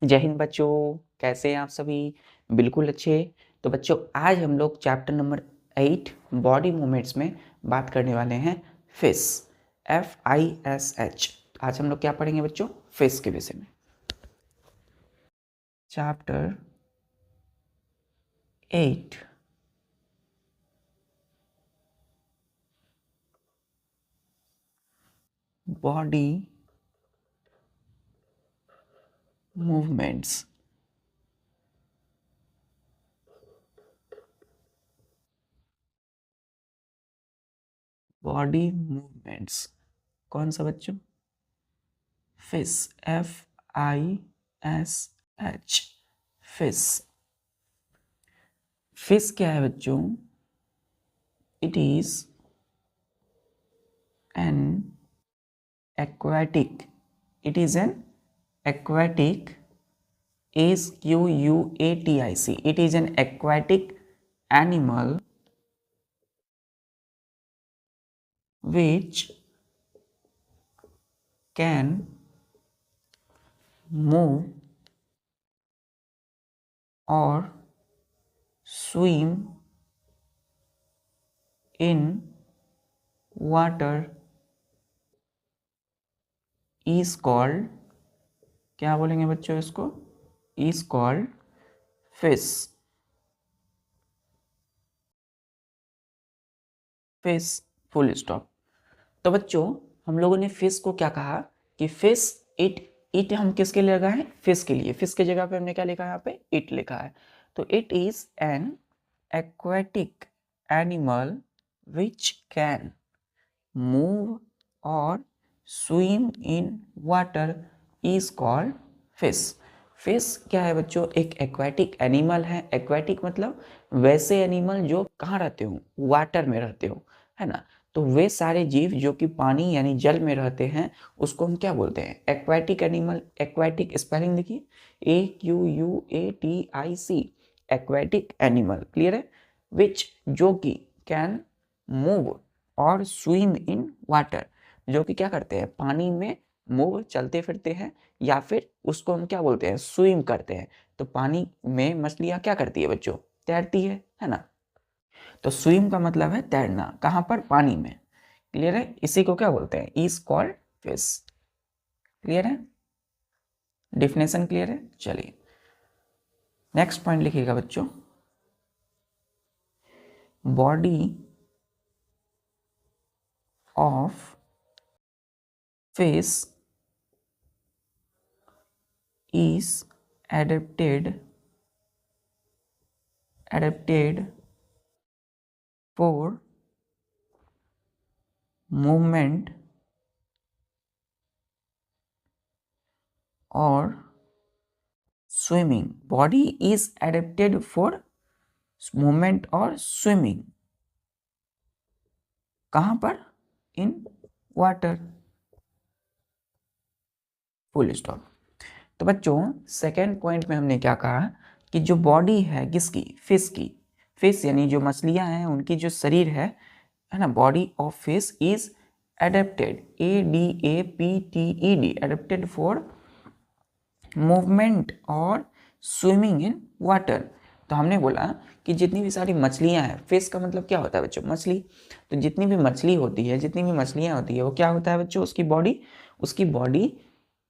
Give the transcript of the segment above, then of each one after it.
जय हिंद बच्चों, कैसे हैं आप सभी? बिल्कुल अच्छे। तो बच्चों, आज हम लोग चैप्टर नंबर 8 बॉडी मूवमेंट्स में बात करने वाले हैं फिश, FISH। आज हम लोग क्या पढ़ेंगे बच्चों? फिश के विषय में। Chapter 8 body movements. Body movements कौन सा बच्चों? Fish, FISH। फिश। फिश क्या है बच्चों? It is an aquatic, it is an aquatic, AQUATIC, it is an aquatic animal which can move or swim in water is called, क्या बोलेंगे बच्चों इसको? is called fish। Fish, full stop. तो बच्चों, हम लोगों ने फिश को क्या कहा कि फिश इट, इट हम किसके लिए लगाए हैं? फिश के लिए। फिश की जगह पे हमने क्या लिखा है? यहाँ पे इट लिखा है। तो it is an aquatic animal which can move और swim in water is called fish. Fish क्या है बच्चों? एक एक्वेटिक एनिमल है। एक्वेटिक मतलब वैसे एनिमल जो कहाँ रहते हो? वाटर में रहते हो, है ना। तो वे सारे जीव जो कि पानी यानी जल में रहते हैं उसको हम क्या बोलते हैं? Aquatic animal. एक्वेटिक स्पेलिंग देखिए, AQUATIC, एक्वेटिक एनिमल। क्लियर है? विच, जो कि, कैन मूव और स्विम इन वाटर, जो कि क्या करते हैं? पानी में मूव, चलते फिरते हैं, या फिर उसको हम क्या बोलते हैं? स्विम करते हैं। तो पानी में मछलियां क्या करती है बच्चों? तैरती है ना। तो स्विम का मतलब है तैरना। कहाँ पर? पानी में। क्लियर है? इसी को क्या बोलते हैं? Is called fish. क्लियर है? डिफिनेशन क्लियर है? चलिए नेक्स्ट पॉइंट लिखिएगा बच्चों। Body of fish is adapted for movement or swimming. Body is adapted for movement or swimming. कहाँ पर? In water. Full stop. तो बच्चों, सेकेंड पॉइंट में हमने क्या कहा कि जो बॉडी है किसकी? फिश की। फिश यानी जो मछलियां हैं उनकी जो शरीर है ना, body of fish is adapted, ADAPTED, adapted for movement और स्विमिंग इन वाटर। तो हमने बोला कि जितनी भी सारी मछलियां हैं, फिश का मतलब क्या होता है बच्चों? मछली। तो जितनी भी मछली होती है, जितनी भी मछलियां होती है, वो क्या होता है बच्चों? उसकी बॉडी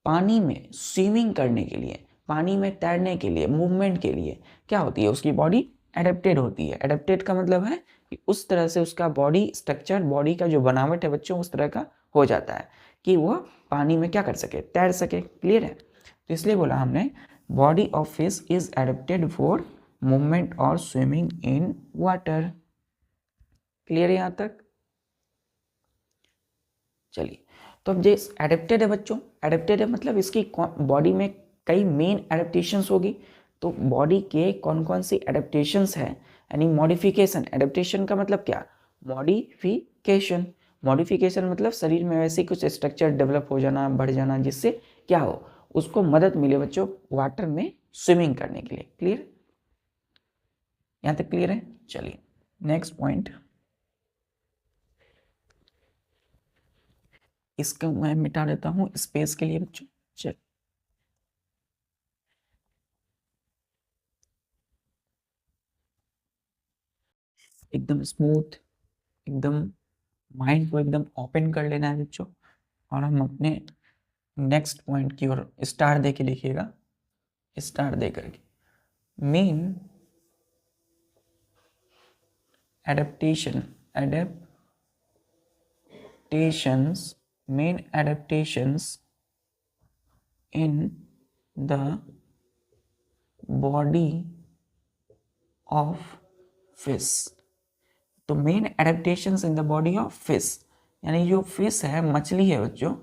पानी में स्विमिंग करने के लिए, पानी में तैरने के लिए, मूवमेंट के लिए क्या होती है? उसकी बॉडी एडेप्टेड होती है। एडेप्टेड का मतलब है कि उस तरह से उसका बॉडी स्ट्रक्चर, बॉडी का जो बनावट है बच्चों, उस तरह का हो जाता है कि वो पानी में क्या कर सके? तैर सके। क्लियर है? तो इसलिए बोला हमने body of fish is adapted for movement और स्विमिंग इन वाटर। क्लियर है यहां तक? चलिए, तो अब जो एडेप्टेड है बच्चों, एडेप्टेड है मतलब इसकी बॉडी में कई मेन एडेप्टेशंस होगी। तो बॉडी के कौन कौन सी एडेप्टेशंस है, यानी मॉडिफिकेशन। एडेप्टेशन का मतलब क्या? मॉडिफिकेशन। मॉडिफिकेशन मतलब शरीर में वैसे कुछ स्ट्रक्चर डेवलप हो जाना, बढ़ जाना, जिससे क्या हो? उसको मदद मिले बच्चों वाटर में स्विमिंग करने के लिए। क्लियर? यहां तक क्लियर है? चलिए नेक्स्ट पॉइंट, इसको मैं मिटा देता हूं स्पेस के लिए बच्चों। चल, एकदम स्मूथ, एकदम माइंड को एकदम ओपन कर लेना है बच्चों। और हम अपने नेक्स्ट पॉइंट की ओर स्टार दे के लिखिएगा, स्टार दे करके। Main main adaptations in the body of fish। तो main adaptations in the body of fish, यानी जो फिश है, मछली है बच्चों,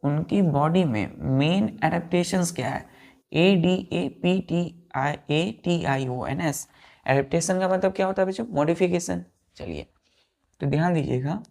उनकी बॉडी में मेन एडेप्टेशंस क्या है? ADAPTIONS। एडेप्टेशन का मतलब क्या होता है बच्चों? मॉडिफिकेशन। चलिए तो ध्यान दीजिएगा,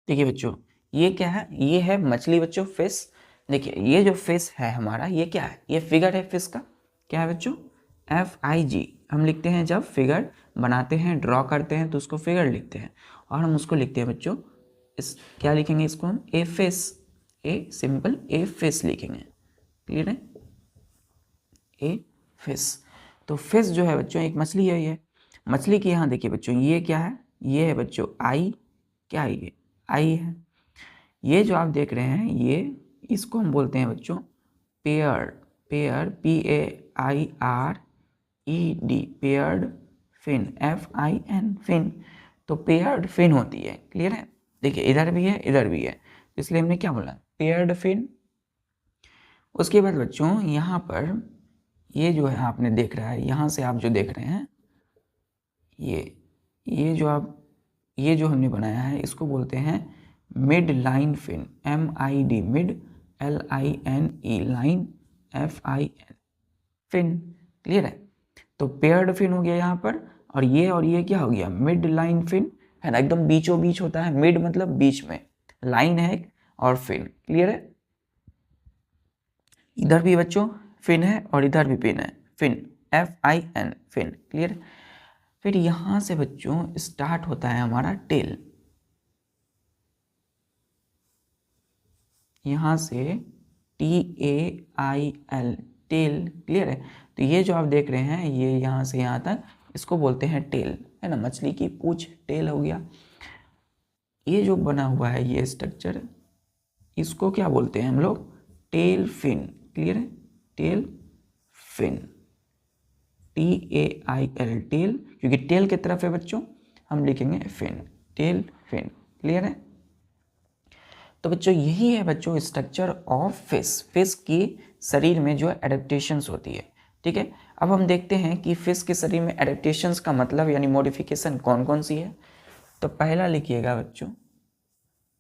देखिए बच्चों, ये क्या है? ये है मछली बच्चों, फिश। देखिए ये जो फिश है हमारा, ये क्या है? ये फिगर है फिश का। क्या है बच्चों? FIG। हम लिखते हैं जब फिगर बनाते हैं, ड्रॉ करते हैं, तो उसको फिगर लिखते हैं। और हम उसको लिखते हैं बच्चों, इस क्या लिखेंगे इसको हम? A fish. A simple a fish लिखेंगे। क्लियर है? A fish. तो फिश जो है बच्चों एक मछली है। ये मछली की यहाँ देखिए बच्चों, ये क्या है? ये है बच्चों आई। क्या है ये? आई है। ये जो आप देख रहे हैं, ये इसको हम बोलते हैं बच्चों paired. Pair PAIRED, paired fin, FIN, fin. तो पेयर्ड फिन होती है। क्लियर है? देखिए इधर भी है, इधर भी है, इसलिए हमने क्या बोला? Paired fin. उसके बाद बच्चों यहाँ पर ये जो है आपने देख रहा है, यहाँ से आप जो देख रहे हैं, ये जो आप, ये जो हमने बनाया है, इसको बोलते हैं mid line fin. MID, mid, LINE, line, FIN, fin. Clear है? तो पेयर्ड फिन हो गया यहाँ पर। और ये क्या हो गया? मिड लाइन फिन, है ना? एकदम बीचों बीच होता है। मिड मतलब बीच में, लाइन है और फिन। क्लियर है? इधर भी बच्चों फिन है और इधर भी पिन है, फिन, FIN, फिन। क्लियर? फिर यहां से बच्चों स्टार्ट होता है हमारा टेल। यहां से TAIL, टेल। क्लियर है? तो ये जो आप देख रहे हैं, ये यहां से यहां तक, इसको बोलते हैं टेल, है ना? मछली की पूंछ, टेल हो गया। ये जो बना हुआ है ये स्ट्रक्चर, इसको क्या बोलते हैं हम लोग? Tail fin. क्लियर है? टेल फिन, TAIL, टेल, क्योंकि टेल की तरफ है बच्चों, हम लिखेंगे फिन, टेल फिन। क्लियर है? तो बच्चों यही है बच्चों स्ट्रक्चर ऑफ फिश। फिश की शरीर में जो एडेप्टेशंस होती है। ठीक है, अब हम देखते हैं कि फिश के शरीर में एडेप्टेशंस का मतलब यानी मॉडिफिकेशन कौन कौन सी है। तो पहला लिखिएगा बच्चों,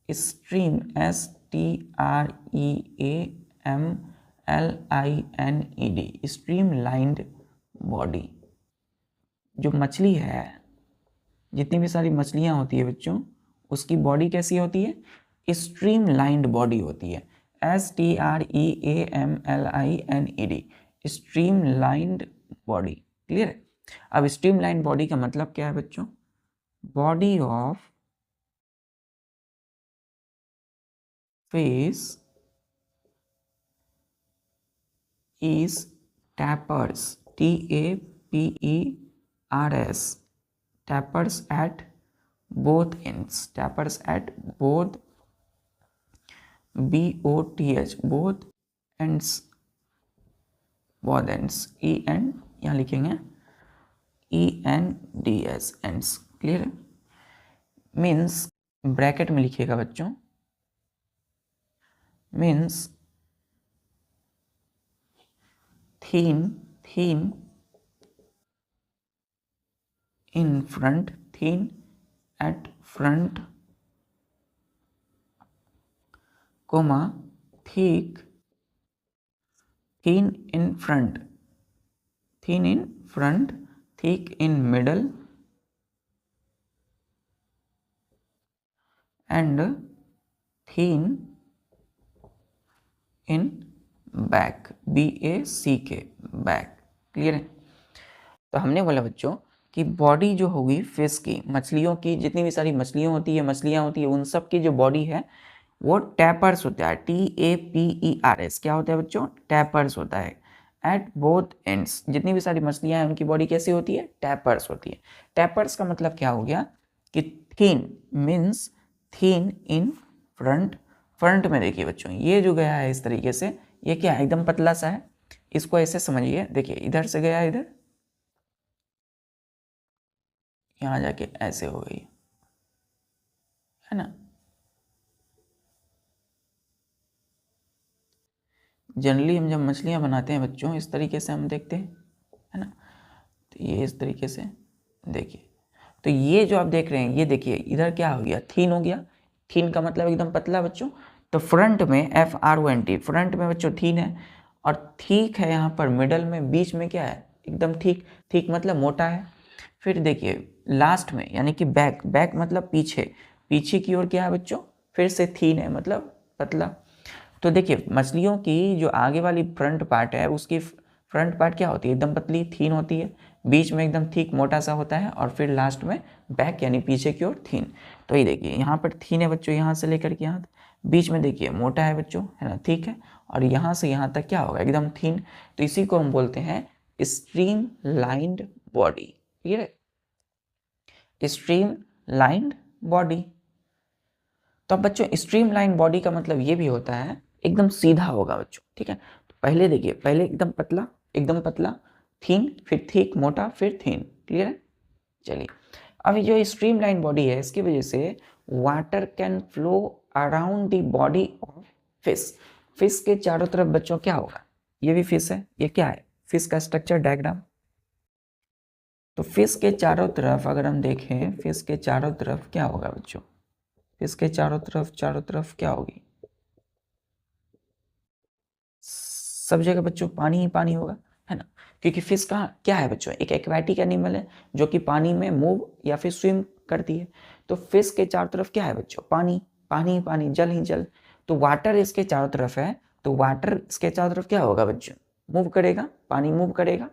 stream, STREAMLINED, stream lined body. जो मछली है, जितनी भी सारी मछलियां होती है बच्चों, उसकी बॉडी कैसी होती है? स्ट्रीम लाइंड बॉडी होती है। STREAMLINED, stream lined body. Clear है? अब स्ट्रीम लाइंड बॉडी का मतलब क्या है बच्चों? Body of fish is tappers, TAPERS, tappers at both ends, tappers at both, BOTH, both ends, both ends, EN यहाँ लिखेंगे ENDS, ends। क्लियर है? मीन्स ब्रैकेट में लिखिएगा बच्चों, means thin in front, thin at front, comma thick, thin in front, thick in middle, and thin in back, BACK, back. Clear है? तो हमने बोला बच्चों कि बॉडी जो होगी फिश की, मछलियों की, जितनी भी सारी मछलियाँ होती है, उन सब की जो बॉडी है वो टैपर्स होता है, TAPERS। क्या होता है बच्चों? टैपर्स होता है। एट बोथ एंड्स, जितनी भी सारी मछलियाँ हैं उनकी बॉडी कैसी होती है? टैपर्स होती है। टैपर्स का मतलब क्या हो गया कि thin means thin in front. Front में देखिए बच्चों, ये जो गया है इस तरीके से, ये क्या है? एकदम पतला सा है। इसको ऐसे समझिए, देखिए इधर से गया, इधर यहाँ जाके ऐसे हो गई, है ना। जनरली हम जब मछलियाँ बनाते हैं बच्चों, इस तरीके से हम देखते हैं, है ना। तो ये इस तरीके से देखिए, तो ये जो आप देख रहे हैं, ये देखिए इधर क्या हो गया? थीन हो गया। थीन का मतलब एकदम पतला बच्चों। तो फ्रंट में FRONT, फ्रंट में बच्चों थीन है, और ठीक है यहाँ पर मिडल में, बीच में क्या है? एकदम ठीक। ठीक मतलब मोटा है। फिर देखिए लास्ट में, यानी कि बैक, बैक मतलब पीछे, पीछे की ओर क्या है बच्चों? फिर से थीन है, मतलब पतला। तो देखिए मछलियों की जो आगे वाली फ्रंट पार्ट है, उसकी फ्रंट पार्ट क्या होती है? एकदम पतली, थीन होती है। बीच में एकदम ठीक मोटा सा होता है, और फिर लास्ट में बैक यानी पीछे की ओर थीन। तो ये देखिए यहाँ पर थीन है बच्चों, यहाँ से लेकर के यहाँ, बीच में देखिए मोटा है बच्चों, है ना, ठीक है। और यहाँ से यहाँ तक क्या होगा? एकदम थीन। तो इसी को हम बोलते हैं स्ट्रीम लाइंड बॉडी। क्लियर है? Stream lined body. तो अब बच्चों स्ट्रीम लाइन बॉडी का मतलब ये भी होता है एकदम सीधा होगा बच्चों, ठीक है। तो पहले देखिए, पहले एकदम पतला, एकदम पतला, थीन, फिर थिक मोटा, फिर थीन। क्लियर है? चलिए, अब जो स्ट्रीम लाइन बॉडी है, इसकी वजह से water can flow around the body of fish. Fish के चारों तरफ बच्चों क्या होगा? ये भी फिश है, ये क्या है? फिश का स्ट्रक्चर डायग्राम। तो फिश के चारों तरफ अगर हम देखें, फिश के चारों तरफ क्या होगा बच्चों? फिश के चारों तरफ क्या होगी? सब जगह बच्चों पानी ही पानी होगा, है ना। क्योंकि फिश का क्या है बच्चों? एक एक्वाटिक एनिमल है जो कि पानी में मूव या फिर स्विम करती है। तो फिश के चारों तरफ क्या है बच्चों? पानी, पानी ही पानी, जल ही जल। तो वाटर इसके चारों तरफ है, तो वाटर इसके चारों तरफ क्या होगा बच्चों? मूव करेगा, पानी मूव करेगा।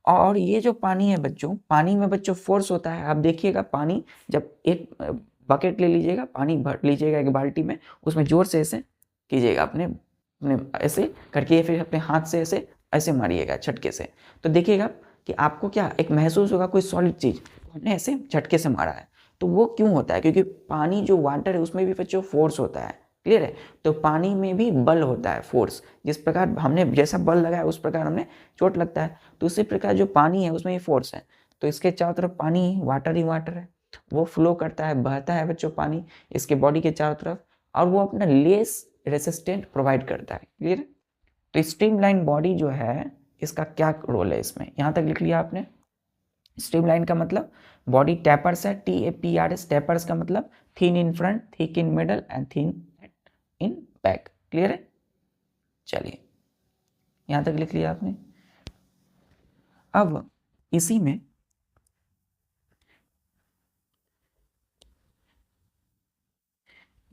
और ये जो पानी है बच्चों, पानी में बच्चों फोर्स होता है। आप देखिएगा पानी, जब एक बकेट ले लीजिएगा, पानी भर लीजिएगा एक बाल्टी में, उसमें जोर से ऐसे कीजिएगा, अपने अपने ऐसे करके, फिर अपने हाथ से ऐसे ऐसे मारिएगा झटके से। तो देखिएगा कि आपको क्या एक महसूस होगा, कोई सॉलिड चीज़ हमने ऐसे झटके से मारा है। तो वो क्यों होता है? क्योंकि पानी जो वाटर है उसमें भी बच्चों फोर्स होता है। क्लियर है? तो पानी में भी बल होता है, फोर्स। जिस प्रकार हमने जैसा बल लगाया उस प्रकार हमने चोट लगता है। तो उसी प्रकार जो पानी है उसमें भी फोर्स है। तो इसके चारों तरफ पानी ही वाटर है, वो फ्लो करता है, बहता है बच्चों पानी इसके बॉडी के चारों तरफ, और वो अपना लेस रेसिस्टेंट प्रोवाइड करता है। क्लियर? तो स्ट्रीमलाइन बॉडी जो है, इसका क्या रोल है इसमें? यहाँ तक लिख लिया आपने। स्ट्रीमलाइन का मतलब बॉडी टैपर्स है, TAPRS। टैपर्स का मतलब thin in front, thick in middle and thin in back. Clear है? चलिए, यहां तक लिख लिया आपने। अब इसी में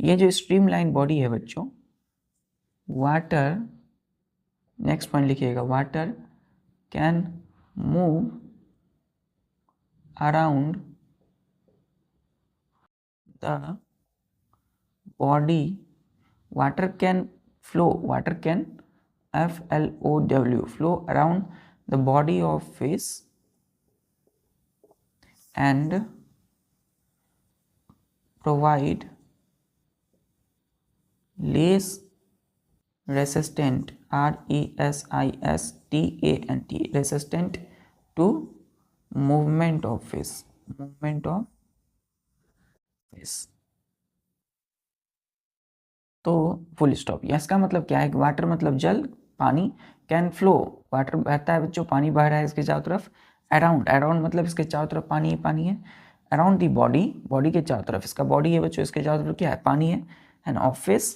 ये जो स्ट्रीमलाइन बॉडी है बच्चों, वाटर, नेक्स्ट पॉइंट लिखिएगा, water can move around the body, water can flow, water can FLOW, flow around the body of fish and provide less resistant, RESISTANT, resistant to movement of fish, movement of fish। तो full stop. इसका मतलब क्या है? Water मतलब जल, पानी, can flow, water बहता है बच्चों, पानी बह रहा है इसके चारों तरफ, अराउंड, अराउंड मतलब इसके चारों तरफ पानी ही पानी है। अराउंड दी बॉडी, बॉडी के चारों तरफ, इसका बॉडी है बच्चों, इसके चारों तरफ क्या है, पानी है and office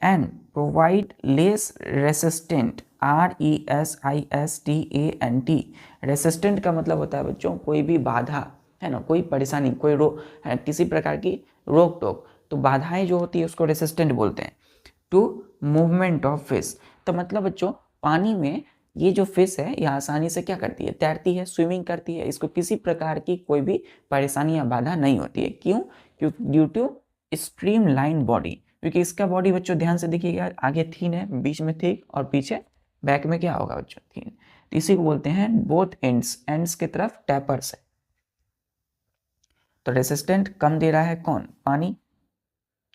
and provide less resistant, RESISTANT। Resistant का मतलब होता है बच्चों कोई भी बाधा, है ना, कोई परेशानी, कोई किसी प्रकार की रोक टोक, तो बाधाएं जो होती है उसको रेसिस्टेंट बोलते हैं। टू मूवमेंट ऑफ फिश, तो मतलब बच्चों पानी में ये जो फिश है ये आसानी से क्या करती है, तैरती है, स्विमिंग करती है, इसको किसी प्रकार की कोई भी परेशानी या बाधा नहीं होती है। क्यों? क्योंकि due to streamline body, क्योंकि इसका बॉडी बच्चों ध्यान से देखिएगा, आगे थीन है, बीच में थिक और पीछे बैक में क्या होगा बच्चों, थीन। इसी को बोलते हैं बोथ एंड्स, एंड्स की तरफ टैपर्स है। तो रेसिस्टेंट कम दे रहा है कौन, पानी।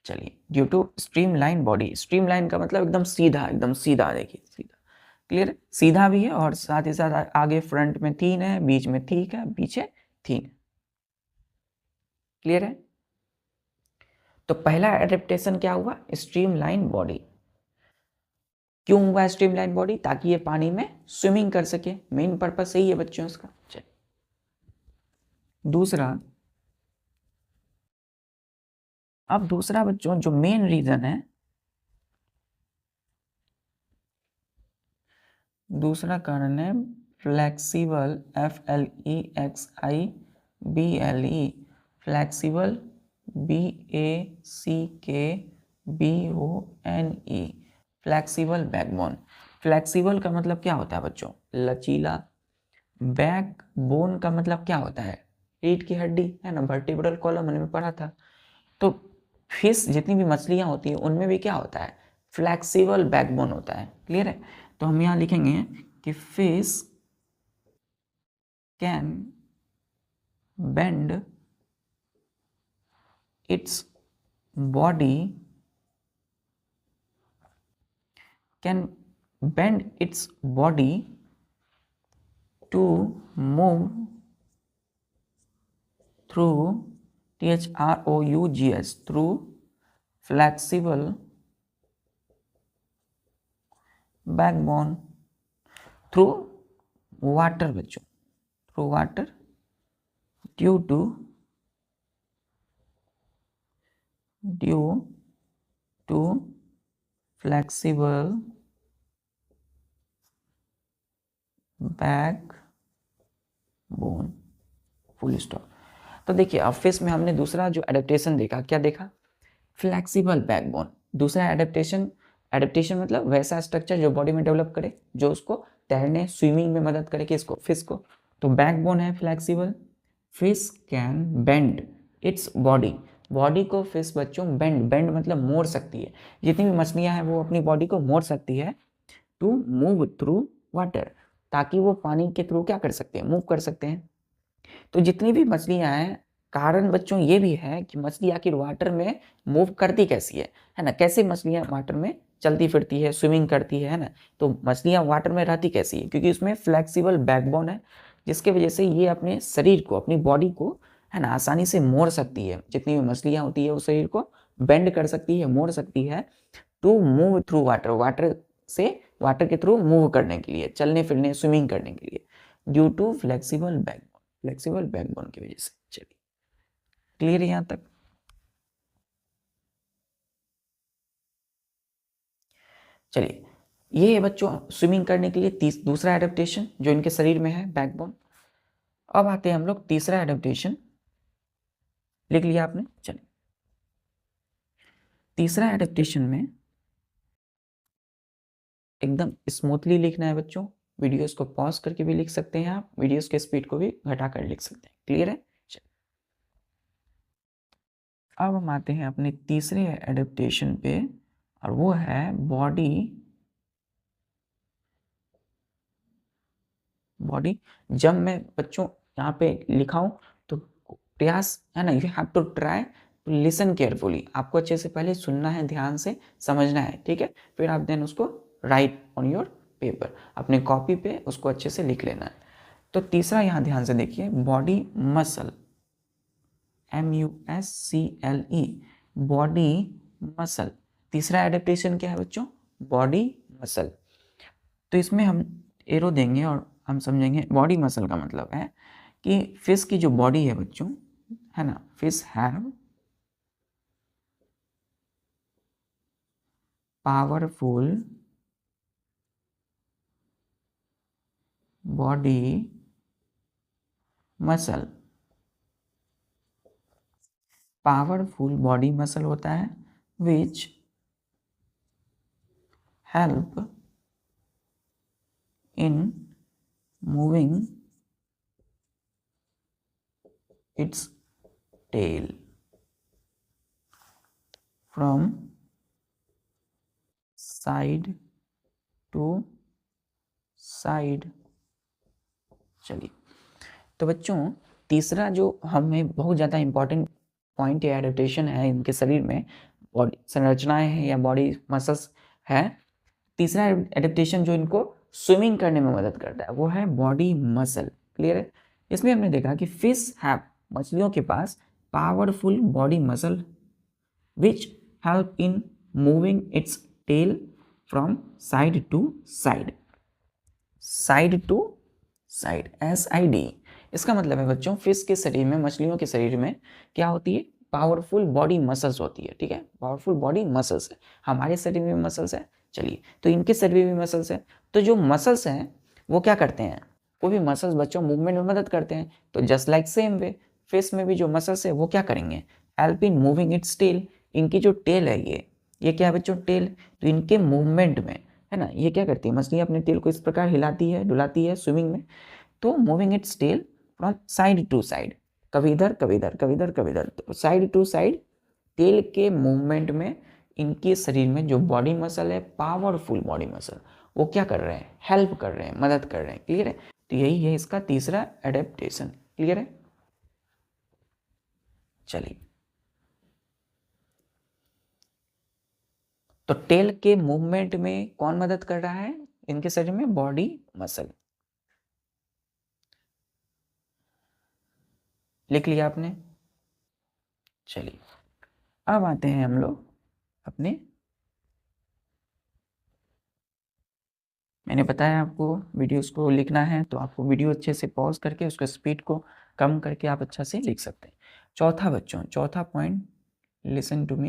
चलिए, due to streamline body, streamline का मतलब एकदम सीधा, एकदम सीधा, देखिए सीधा, क्लियर, सीधा भी है और साथ ही साथ आगे फ्रंट में थीन है, बीच में थिक है, पीछे थीन, क्लियर है। तो पहला एडेप्टेशन क्या हुआ, स्ट्रीम लाइन बॉडी। क्यों हुआ स्ट्रीम लाइन बॉडी, ताकि ये पानी में स्विमिंग कर सके, मेन पर्पस यही है बच्चों इसका। चलिए, दूसरा, अब दूसरा बच्चों जो मेन रीजन है, दूसरा कारण है flexible, FLEXIBLE, flexible, BACKBONE, flexible backbone. Flexible का मतलब क्या होता है बच्चों, लचीला। बैक बोन का मतलब क्या होता है, रीढ़ की हड्डी, है ना, वर्टिब्रल कॉलम हमने पढ़ा था। तो फिश जितनी भी मछलियां होती है उनमें भी क्या होता है, फ्लेक्सिबल बैकबोन होता है, क्लियर है। तो हम यहाँ लिखेंगे कि fish can bend its body, can bend its body to move through, THROUGS, through flexible backbone, through water बच्चों, through water, due to flexible backbone, full stop. तो देखिए अब फिश में हमने दूसरा जो एडेप्टेशन देखा, क्या देखा, फ्लेक्सिबल बैकबोन। दूसरा एडेप्टेशन, एडेप्टेशन मतलब वैसा स्ट्रक्चर जो बॉडी में डेवलप करे, जो उसको तैरने, स्विमिंग में मदद करे, किसको, फिश को। तो बैकबोन है flexible. Fish can bend its body, body को फिश बच्चों बेंड, बेंड मतलब मोड़ सकती है, जितनी भी मछलियां हैं वो अपनी बॉडी को मोड़ सकती है, टू मूव थ्रू वाटर, ताकि वो पानी के थ्रू क्या कर सकते हैं, मूव कर सकते हैं। तो जितनी भी मछलियां हैं, कारण बच्चों ये भी है कि मछली आखिर वाटर में मूव करती कैसी है ना, कैसे मछलियां वाटर में चलती फिरती है, स्विमिंग करती है ना। तो मछलियां वाटर में रहती कैसी है, क्योंकि उसमें फ्लेक्सिबल बैकबोन है, जिसके वजह से ये अपने शरीर को, अपनी बॉडी को, है ना, आसानी से मोड़ सकती है। जितनी भी मछलियां होती है उस शरीर को बेंड कर सकती है, मोड़ सकती है, to move through water, water से, वाटर के थ्रू मूव करने के लिए, चलने फिरने, स्विमिंग करने के लिए, due to flexible backbone, flexible backbone की वजह से। चलिए, क्लियर है यहां तक। चलिए, ये है बच्चों स्विमिंग करने के लिए दूसरा एडेप्टेशन जो इनके शरीर में है, बैकबोन। अब आते हैं हम लोग तीसरा एडेप्टेशन, लिख लिया आपने। चलिए, तीसरा एडेप्टेशन में एकदम स्मूथली लिखना है बच्चों, वीडियोस को पॉज करके भी लिख सकते हैं आप, वीडियोस के स्पीड को भी घटा कर लिख सकते हैं, क्लियर है। अब हम आते हैं अपने तीसरे एडेप्टेशन पे, और वो है बॉडी, बॉडी। जब मैं बच्चों यहाँ पे लिखाऊं तो प्रयास, है ना, you have to try to listen carefully, आपको अच्छे से पहले सुनना है, ध्यान से समझना है, ठीक है, फिर आप देन उसको राइट ऑन योर पेपर, अपने कॉपी पे उसको अच्छे से लिख लेना है। तो तीसरा यहाँ ध्यान से देखिए, body muscle, MUSCLE, body muscle. तीसरा एडेप्टेशन क्या है बच्चों, बॉडी मसल। तो इसमें हम एरो देंगे और हम समझेंगे बॉडी मसल का मतलब है कि फिश की जो बॉडी है बच्चों, है ना, fish have powerful body muscle. Powerful body muscle होता है which help in moving its tail from side to side. चलिए, तो बच्चों तीसरा जो हमें बहुत ज़्यादा इम्पॉर्टेंट पॉइंट या एडेप्टेशन है इनके शरीर में, बॉडी संरचनाएं हैं या बॉडी मसल्स है, तीसरा एडेप्टेशन जो इनको स्विमिंग करने में मदद करता है वो है बॉडी मसल। क्लियर है? इसमें हमने देखा कि फिश हैव, मछलियों के पास powerful body muscle which help in moving its tail from side to side. Side to side, SID। इसका मतलब है बच्चों फिश के शरीर में, मछलियों के शरीर में क्या होती है? पावरफुल बॉडी मसल्स होती है। ठीक है, पावरफुल बॉडी मसल्स है। हमारे शरीर में मसल्स है, चलिए, तो इनके शरीर में मसल्स है। तो जो मसल्स हैं वो क्या करते हैं? कोई भी मसल्स बच्चों मूवमेंट में मदद करते हैं। तो just like same way fish में भी जो मसल्स है वो क्या करेंगे? Help in moving its tail. इनकी जो टेल है ये क्या है बच्चों? टेल। तो इनके मूवमेंट में, है ना, ये क्या करती है? मछली अपने टेल को इस प्रकार हिलाती है, डुलाती है स्विमिंग में। तो moving its tail from side to side, कभी इधर कभी इधर, कभी इधर कभी इधर। तो साइड टू साइड टेल के मूवमेंट में इनके शरीर में जो बॉडी मसल है, पावरफुल बॉडी मसल, वो क्या कर रहे हैं? हेल्प कर रहे हैं, मदद कर रहे हैं। क्लियर है? तो यही है इसका तीसरा एडेप्टेशन। क्लियर है? चलिए, तो टेल के मूवमेंट में कौन मदद कर रहा है इनके शरीर में? Body muscle. लिख लिया आपने? चलिए, अब आते हैं हम लोग अपने, मैंने बताया आपको वीडियोस को लिखना है तो आपको वीडियो अच्छे से पॉज करके उसके स्पीड को कम करके आप अच्छा से लिख सकते हैं। चौथा बच्चों, चौथा पॉइंट, लिसन टू मी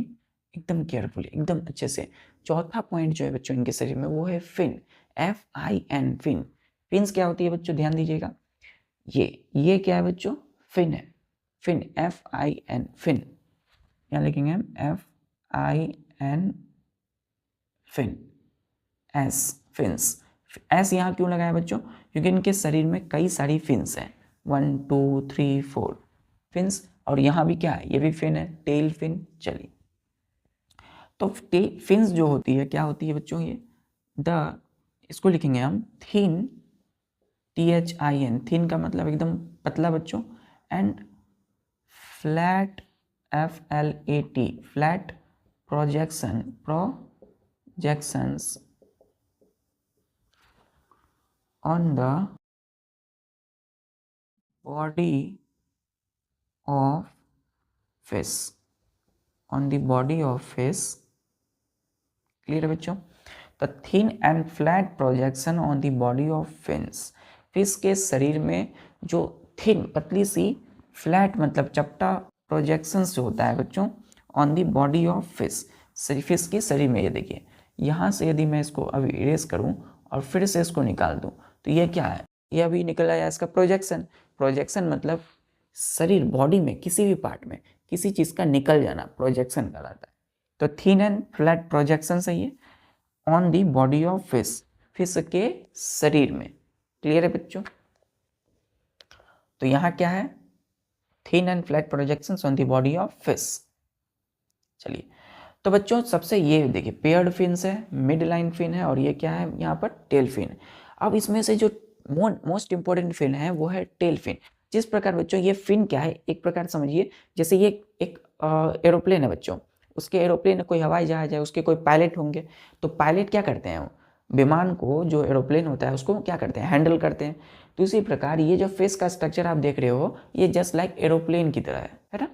एकदम केयरफुली, एकदम अच्छे से। चौथा पॉइंट जो है बच्चों इनके शरीर में वो है फिन, FIN, फिन। फिन्स क्या होती है बच्चों? ध्यान दीजिएगा, ये क्या है बच्चों? फिन है। Fin, FIN, fin. यहाँ लिखेंगे हम FIN, fin, S, fins. S यहाँ क्यों लगाया बच्चों? क्योंकि इनके शरीर में कई सारी फिन्स हैं, 1 2 3 4 फिन्स। और यहाँ भी क्या है? ये भी फिन है, टेल फिन। चलिए, तो फिन्स जो होती है क्या होती है बच्चों? ये इसको लिखेंगे हम थिन, THIN। थिन का मतलब एकदम पतला बच्चों, and flat, FLAT, flat projections on the body of fish, on the body of fish। Clear है बच्चों? तो thin and flat projection on the body of fish. Fish के शरीर में जो थिन, पतली सी, फ्लैट मतलब चपटा, प्रोजेक्शंस जो होता है बच्चों on the body of fish, fish के शरीर में। ये देखिए, यहाँ से यदि मैं इसको अभी इरेज करूँ और फिर से इसको निकाल दूँ तो ये क्या है? ये अभी निकल आया इसका प्रोजेक्शन। प्रोजेक्शन मतलब शरीर, बॉडी में किसी भी पार्ट में किसी चीज़ का निकल जाना, प्रोजेक्शन कहलाता है। तो थिन एंड फ्लैट प्रोजेक्शन है ये on the body of fish, fish के शरीर में। क्लियर है बच्चों? तो यहाँ क्या है? Thin and flat projections on the body of fish. चलिए, तो बच्चों सबसे ये देखिए, पेयर्ड फिन्स है, मिड लाइन फिन है, और ये क्या है यहाँ पर? Tail fin. अब इसमें से जो मोस्ट इंपॉर्टेंट फिन है वो है टेल फिन। जिस प्रकार बच्चों ये फिन क्या है, एक प्रकार समझिए जैसे ये एक एरोप्लेन है बच्चों, उसके एरोप्लेन कोई हवाई जहाज है, उसके कोई पायलट होंगे। तो पायलट क्या करते हैं? विमान को, जो एरोप्लेन होता है उसको क्या करते हैं? हैंडल करते हैं। तो इसी प्रकार ये जो फिश का स्ट्रक्चर आप देख रहे हो, ये जस्ट लाइक एरोप्लेन की तरह है ना?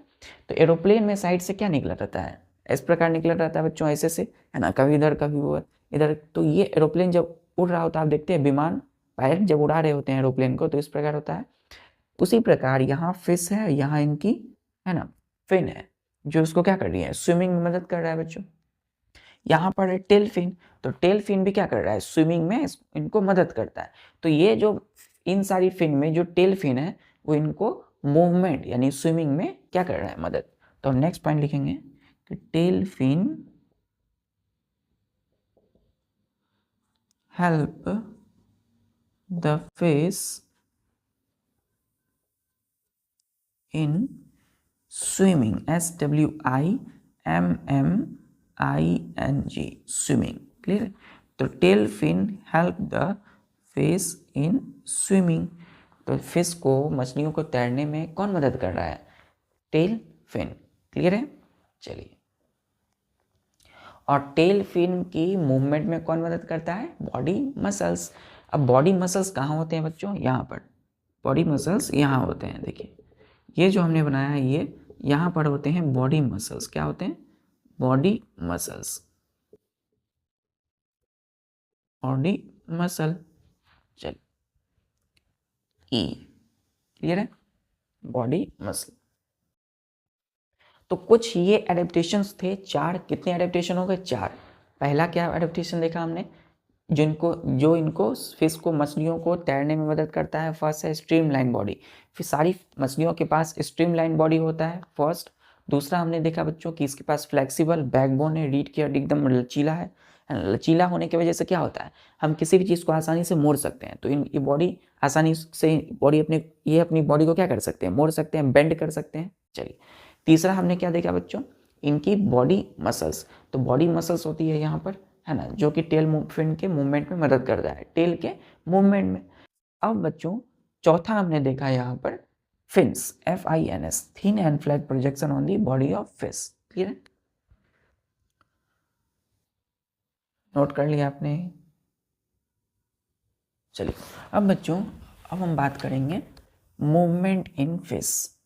तो एरोप्लेन में साइड से क्या निकला रहता है? इस प्रकार निकला रहता है बच्चों, ऐसे से, है ना, कभी इधर कभी वो इधर। तो ये एरोप्लेन जब उड़ रहा होता है, आप देखते हैं विमान पायलट जब उड़ा रहे होते हैं एरोप्लेन को तो इस प्रकार होता है। उसी प्रकार यहाँ फिश है, यहाँ इनकी है ना फिन है जो उसको क्या कर रही है, स्विमिंग में मदद कर रहा है बच्चों। यहाँ पर है टेल फिन, तो टेल फिन भी क्या कर रहा है, स्विमिंग में इनको मदद करता है। तो ये जो इन सारी फिन में जो टेल फिन है वो इनको मूवमेंट यानी स्विमिंग में क्या कर रहा है, मदद। तो हम नेक्स्ट पॉइंट लिखेंगे कि tail fin help the fish in swimming, SWIMMING, swimming, clear. तो tail fin help the fish in swimming, तो फिश को, मछलियों को तैरने में कौन मदद कर रहा है, टेल फिन, क्लियर है। चलिए, और टेल फिन की मूवमेंट में कौन मदद करता है, बॉडी मसल्स। अब बॉडी मसल्स कहाँ होते हैं बच्चों, यहाँ पर बॉडी मसल्स यहाँ होते हैं। देखिए ये जो हमने बनाया है ये यहाँ पर होते हैं बॉडी मसल्स, क्या होते हैं, बॉडी मसल्स, बॉडी मसल। चल ई, क्लियर है, बॉडी मसल। तो कुछ ये एडेप्टेशंस थे, चार, कितने एडेप्टेशन हो गए, चार। पहला क्या एडेप्टेशन देखा हमने, जो इनको फिश को, मछलियों को तैरने में मदद करता है। फर्स्ट है स्ट्रीमलाइन बॉडी, फिर सारी मछलियों के पास स्ट्रीमलाइन बॉडी होता है फर्स्ट। दूसरा हमने देखा बच्चों कि इसके पास फ्लेक्सिबल बैकबोन है, रीढ़ की हड्डी एकदम लचीला है। लचीला होने की वजह से क्या होता है, हम किसी भी चीज़ को आसानी से मोड़ सकते हैं। तो ये बॉडी आसानी से, बॉडी अपनी बॉडी को क्या कर सकते हैं, मोड़ सकते हैं, बेंड कर सकते हैं। चलिए, तीसरा हमने क्या देखा बच्चों, इनकी बॉडी मसल्स। तो बॉडी मसल्स होती है यहाँ पर, है ना, जो कि टेल फिन के मूवमेंट में मदद करता है, टेल के मूवमेंट में। अब बच्चों चौथा हमने देखा यहाँ पर fins, FINS, thin and flat projection on the body of fish, clear है, नोट कर लिया आपने। चलिए अब बच्चों, अब हम बात करेंगे movement in fish.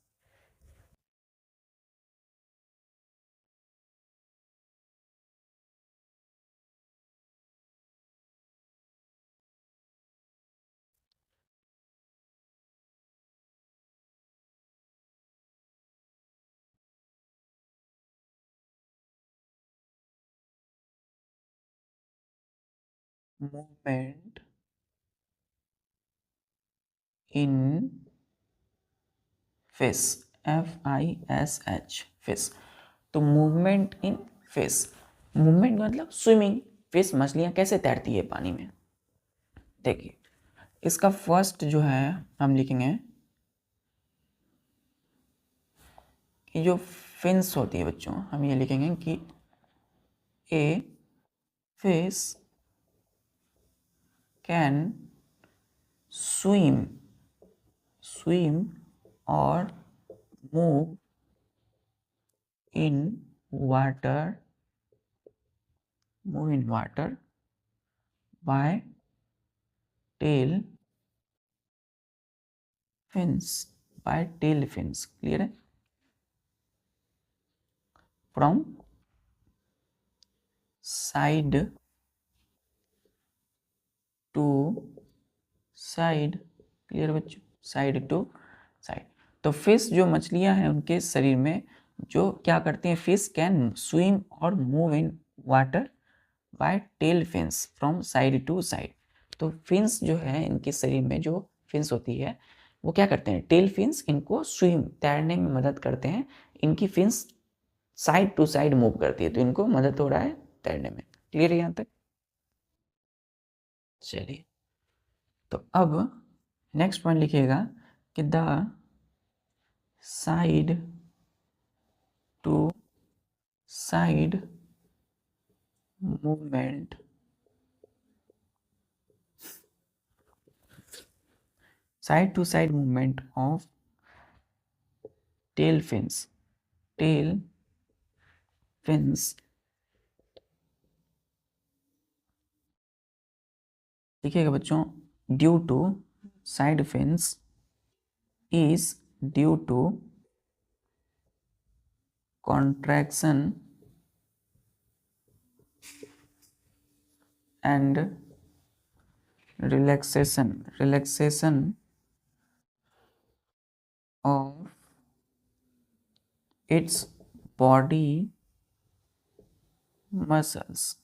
Movement in fish, FISH, fish. तो मूवमेंट इन फिश, मूवमेंट मतलब स्विमिंग, फिश मछलियाँ कैसे तैरती है पानी में। देखिए इसका फर्स्ट जो है हम लिखेंगे कि जो फिन्स होती है बच्चों, हम ये लिखेंगे कि ए फिश कैन स्विम और move in water, by tail fins, clear है, from side to side, clear बच्चों, साइड टू साइड। तो फिश जो मछलियां हैं उनके शरीर में जो क्या करती हैं, फिश कैन स्विम और move in water by tail fins from side to side. तो फिन्स जो है इनके शरीर में, जो फिन्स होती है वो क्या करते हैं, टेल फिन्स इनको स्विम, तैरने में मदद करते हैं। इनकी fins side to side move करती है, तो इनको मदद हो रहा है तैरने में, क्लियर है यहाँ तक। चलिए, तो अब नेक्स्ट पॉइंट लिखिएगा कि the side to side movement, side to side movement of tail fins लिखिएगा बच्चों, due to side fins is due to contraction and relaxation of its body muscles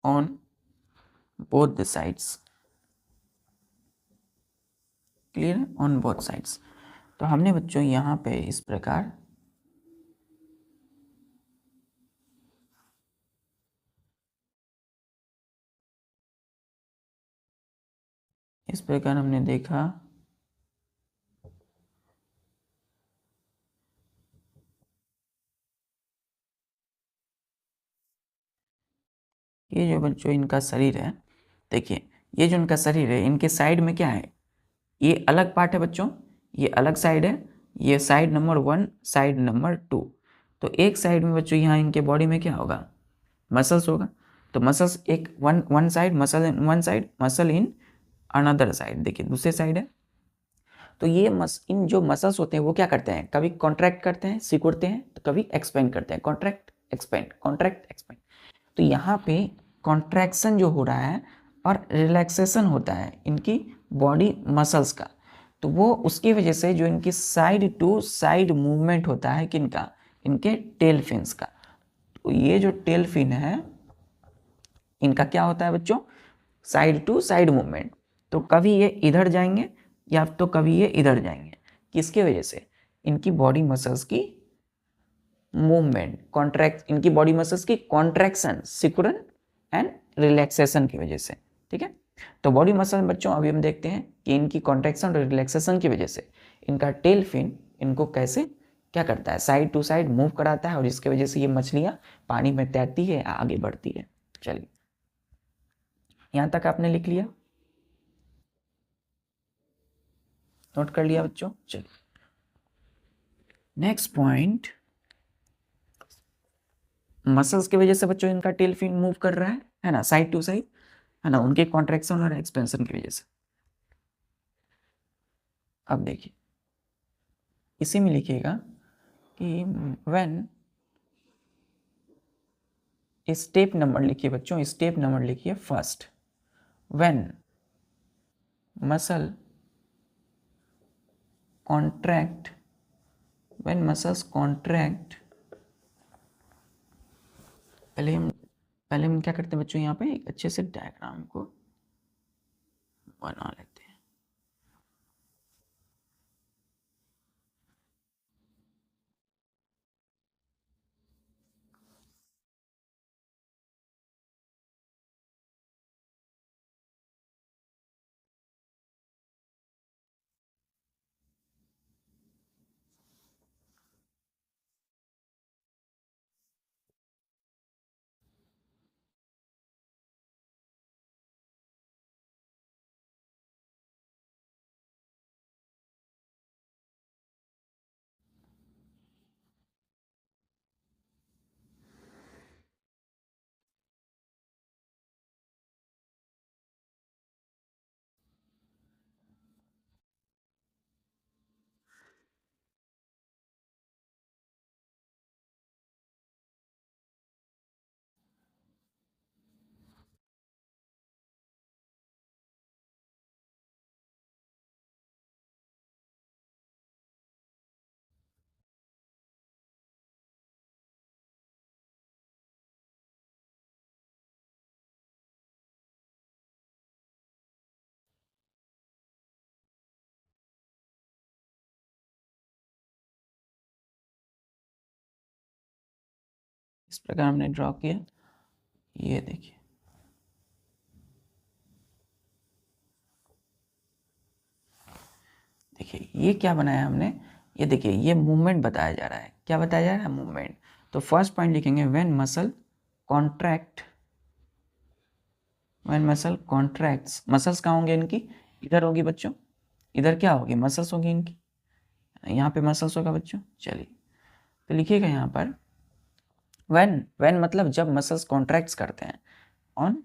on both the sides. Clear, on both sides. तो हमने बच्चों यहाँ पे इस प्रकार हमने देखा ये जो बच्चों इनका शरीर है, देखिए ये जो इनका शरीर है, इनके साइड में क्या है, ये अलग पार्ट है बच्चों, ये अलग साइड है, ये साइड नंबर 1, साइड नंबर 2। तो एक साइड में बच्चों यहाँ इनके बॉडी में क्या होगा, मसल्स होगा। तो मसल्स एक one side, muscle in one side, muscle in another side. देखिए दूसरे साइड है। तो ये इन जो मसल्स होते हैं वो क्या करते हैं, कभी कॉन्ट्रैक्ट करते हैं, सिकुड़ते हैं, तो कभी एक्सपेंड करते हैं, कॉन्ट्रैक्ट एक्सपेंड, कॉन्ट्रैक्ट एक्सपेंड। तो यहाँ पे कॉन्ट्रैक्शन जो हो रहा है और रिलैक्सेशन होता है इनकी बॉडी मसल्स का, तो वो उसकी वजह से जो इनकी साइड टू साइड मूवमेंट होता है किनका, इनके टेल फिन्स का। तो ये जो टेल फिन है इनका क्या होता है बच्चों, साइड टू साइड मूवमेंट। तो कभी ये इधर जाएंगे या तो कभी ये इधर जाएंगे, किसके वजह से, इनकी बॉडी मसल्स की मूवमेंट, कॉन्ट्रैक्ट, इनकी बॉडी मसल्स की कॉन्ट्रैक्शन, सिकुड़न एंड रिलैक्सेशन की वजह से। ठीक है, तो बॉडी मसल बच्चों अभी हम देखते हैं कि इनकी कॉन्ट्रैक्शन और रिलैक्सेशन की वजह से इनका टेल फिन इनको कैसे क्या करता है, साइड टू साइड मूव कराता है, और इसकी वजह से ये मछलियां पानी में तैरती है, आगे बढ़ती है। चलिए यहां तक आपने लिख लिया, नोट कर लिया बच्चों। चलिए नेक्स्ट पॉइंट, मसल्स की वजह से बच्चों इनका टेल फिन मूव कर रहा है ना, साइड टू साइड, है ना, उनके कॉन्ट्रैक्शन और एक्सपेंशन की वजह से। अब देखिए इसी में लिखिएगा कि व्हेन, स्टेप नंबर लिखिए बच्चों, स्टेप नंबर लिखिए first, when muscle contract, when muscles contract, पहले हम क्या करते हैं बच्चों, यहाँ पे एक अच्छे से डायग्राम को बना लेते हैं। इस प्रकार हमने ड्रॉ किया, ये देखिए देखिए ये क्या बनाया हमने, ये देखिए ये मूवमेंट बताया जा रहा है, क्या बताया जा रहा है, मूवमेंट। तो फर्स्ट पॉइंट लिखेंगे when muscle contract, when muscle contracts, muscles कहाँ होंगे इनकी, इधर होगी बच्चों, इधर क्या होगी, मसल्स होगी इनकी, यहाँ पे मसल्स होगा बच्चों। चलिए तो लिखिएगा यहाँ पर व्हेन मतलब जब मसल्स कॉन्ट्रैक्ट्स करते हैं ऑन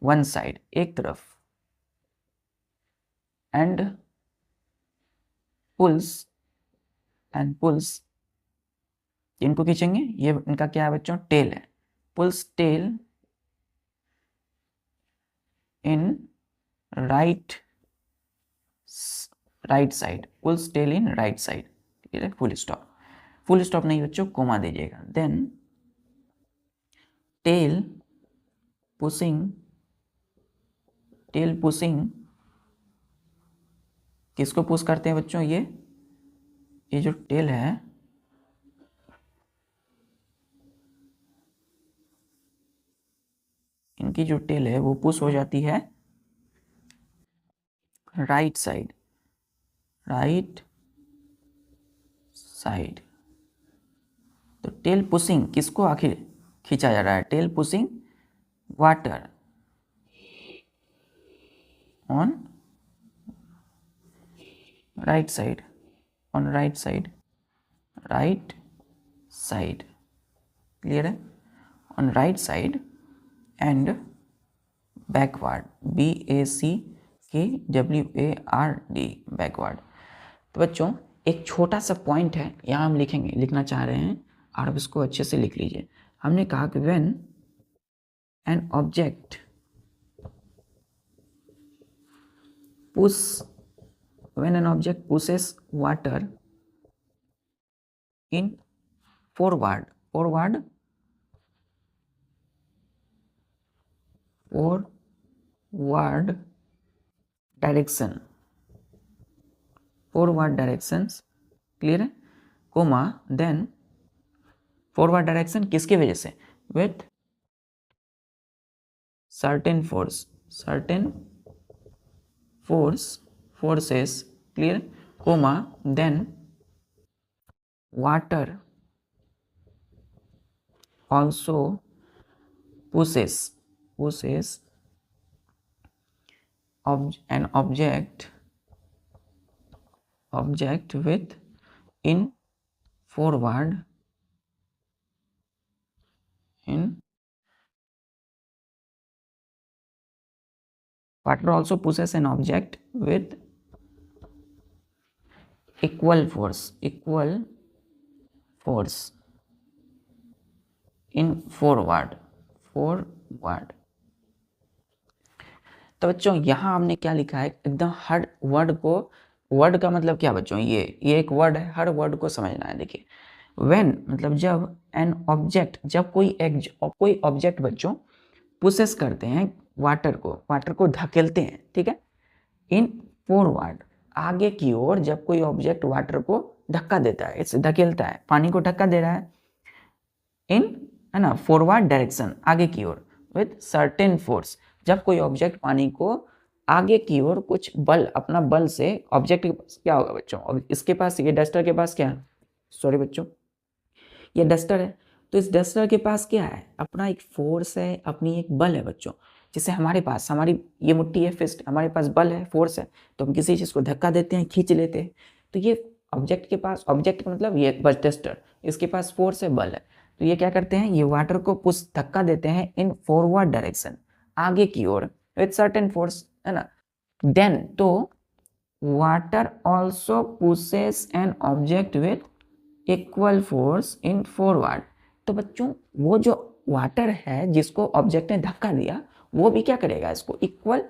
वन साइड, एक तरफ, एंड पुल्स, इनको खींचेंगे, ये इनका क्या है बच्चों, टेल है, pulls tail in right side, pulls tail in right side, ठीक है, फुल स्टॉप नहीं बच्चों, कोमा दीजिएगा। देन टेल पुशिंग किसको पुश करते हैं बच्चों? ये जो टेल है, इनकी जो टेल है वो पुश हो जाती है राइट साइड। तो टेल पुशिंग किसको आखिर खींचा जा रहा है? Tail pushing water on right side, clear है? On right side and backward, BACKWARD, backward. तो बच्चों एक छोटा सा पॉइंट है, यहाँ हम लिखना चाह रहे हैं और अब इसको अच्छे से लिख लीजिए। हमने कहा कि when an object pushes water in forward directions, clear है? कोमा देन फॉरवर्ड डायरेक्शन किसके वजह से? With certain forces, clear, comma then water also pushes an object with in forward water also pushes an object with equal force in forward। तो बच्चों यहाँ हमने क्या लिखा है? एकदम हर वर्ड का मतलब क्या बच्चों? ये एक वर्ड है, हर वर्ड को समझना है। देखिए when मतलब जब, एन ऑब्जेक्ट जब कोई ऑब्जेक्ट बच्चों पुशेस करते हैं वाटर को धकेलते हैं, ठीक है, इन फॉरवर्ड, आगे की ओर, जब कोई ऑब्जेक्ट वाटर को धक्का देता है, इसे धकेलता है, पानी को धक्का दे रहा है इन, है ना, फॉरवर्ड डायरेक्शन, आगे की ओर, विथ सर्टेन फोर्स, जब कोई ऑब्जेक्ट पानी को आगे की ओर कुछ बल, अपना बल से, ऑब्जेक्ट के पास क्या होगा बच्चों? इसके पास, ये डस्टर के पास क्या है? सॉरी बच्चों, ये डस्टर है, तो इस डस्टर के पास क्या है? अपना एक फोर्स है, अपनी एक बल है बच्चों। जैसे हमारे पास, हमारी ये मुट्ठी है, फिस्ट, हमारे पास बल है, फोर्स है, तो हम किसी चीज़ को धक्का देते हैं, खींच लेते हैं। तो ये ऑब्जेक्ट के पास, ऑब्जेक्ट मतलब ये बस डस्टर, इसके पास फोर्स है, बल है, तो ये क्या करते हैं? ये वाटर को पुश, धक्का देते हैं इन फॉरवर्ड डायरेक्शन, आगे की ओर, विथ सर्टेन फोर्स, है ना। देन तो water also pushes an object with equal force in forward. तो बच्चों वो जो वाटर है जिसको ऑब्जेक्ट ने धक्का दिया, वो भी क्या करेगा? इसको इक्वल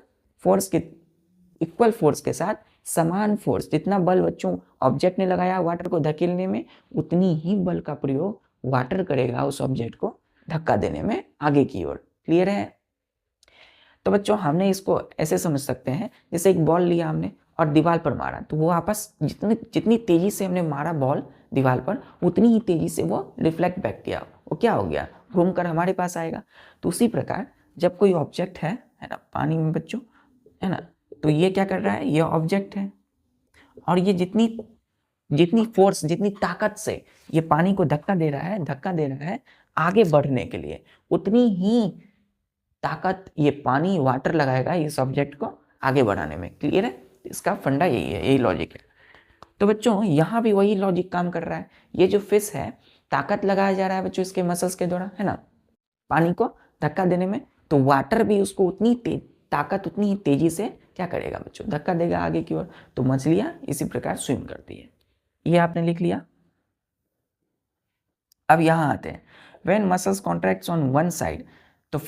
फोर्स के साथ, समान फोर्स, जितना बल बच्चों ऑब्जेक्ट ने लगाया वाटर को धकेलने में, उतनी ही बल का प्रयोग वाटर करेगा उस ऑब्जेक्ट को धक्का देने में आगे की ओर। क्लियर है? तो बच्चों हमने इसको ऐसे समझ सकते हैं, जैसे एक बॉल लिया हमने और दीवार पर मारा, तो वो आपस जितनी तेजी से हमने मारा बॉल दीवार पर, उतनी ही तेजी से वो रिफ्लेक्ट बैक किया, वो क्या हो गया? घूमकर हमारे पास आएगा। तो उसी प्रकार जब कोई ऑब्जेक्ट है ना, पानी में बच्चों, है ना, तो ये क्या कर रहा है? ये ऑब्जेक्ट है, और ये जितनी फोर्स, जितनी ताकत से ये पानी को धक्का दे रहा है आगे बढ़ने के लिए, उतनी ही ताकत ये पानी, वाटर लगाएगा इस ऑब्जेक्ट को आगे बढ़ाने में। क्लियर है? इसका फंडा यही है, यही लॉजिक है। तो बच्चों यहाँ भी वही लॉजिक काम कर रहा है। ये जो फिश है, ताकत लगाया जा रहा है बच्चों इसके मसल्स के द्वारा, है ना, पानी को धक्का देने में, तो वाटर भी उसको उतनी ताकत, उतनी ही तेजी से क्या करेगा बच्चों? धक्का देगा आगे की ओर। तो मछलियां इसी प्रकार स्विम करती है। ये आपने लिख लिया। अब यहाँ आते हैं, when muscles contracts on one side, तो